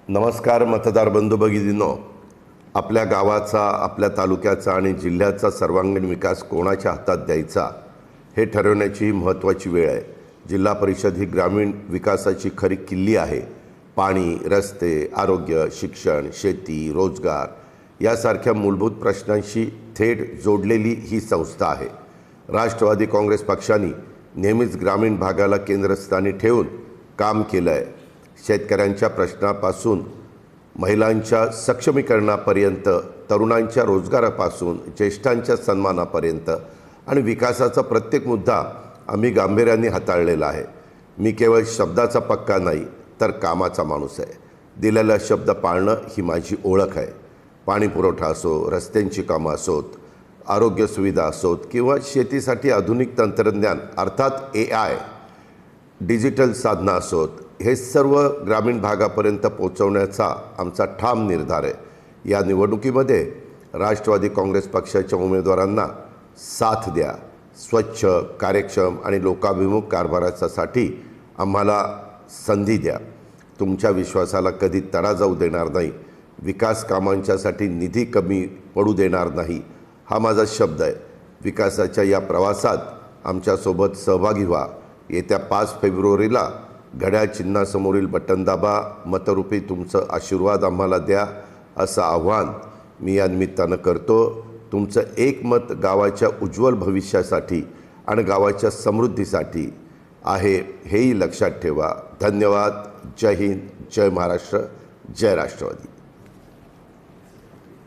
नमस्कार मतदार बंधू भगिनींनो, आपल्या गावाचा, आपल्या तालुक्याचा आणि जिल्ह्याचा सर्वांगीण विकास कोणाच्या हातात द्यायचा हे ठरवण्याची ही महत्त्वाची वेळ आहे। जिल्हा परिषद ही ग्रामीण विकासाची खरी किल्ली आहे। पाणी, रस्ते, आरोग्य, शिक्षण, शेती, रोजगार यासारख्या मूलभूत प्रश्नांशी थेट जोडलेली ही संस्था आहे। राष्ट्रवादी काँग्रेस पक्षाने नेहमीच ग्रामीण भागाला केंद्रस्थानी ठेवून काम केलं आहे। शेतकऱ्यांच्या प्रश्नापासून महिलांच्या सक्षमीकरणापर्यंत, तरुणांच्या रोजगारापासून ज्येष्ठांच्या सन्मानापर्यंत आणि विकासाचा प्रत्येक मुद्दा आम्ही गांभीर्याने हाताळलेला आहे। मी केवळ शब्दाचा पक्का नाही तर कामाचा माणूस आहे। दिलेला शब्द पाळणं ही माझी ओळख आहे। पाणी पुरवठा असो, रस्त्यांची कामं असोत, आरोग्य सुविधा असोत किंवा शेतीसाठी आधुनिक तंत्रज्ञान अर्थात AI, डिजिटल साधनं असोत, हे सर्व ग्रामीण भागापर्यंत पोहोचवण्याचा आमचा ठाम निर्धार आहे। या निवडणुकीमध्ये राष्ट्रवादी काँग्रेस पक्षाच्या उमेदवारांना साथ द्या। स्वच्छ, कार्यक्षम आणि लोकाभिमुख कारभारासाठी आम्हाला संधी द्या। तुमच्या विश्वासाला कधी तडा जाऊ देणार नाही। विकास कामांच्यासाठी निधी कमी पडू देणार नाही, हा माझा शब्द आहे। विकासाच्या या प्रवासात आमच्यासोबत सहभागी व्हा। येत्या 5 फेब्रुवारीला घड्याळ चिन्हासमोरील बटन दाबा, मतरूपी तुमचं आशीर्वाद आम्हाला द्या, असं आव्हान मी या निमित्तानं करतो। तुमचं एक मत गावाच्या उज्ज्वल भविष्यासाठी आणि गावाच्या समृद्धीसाठी आहे, हेही लक्षात ठेवा। धन्यवाद। जय हिंद, जय महाराष्ट्र, जय राष्ट्रवादी।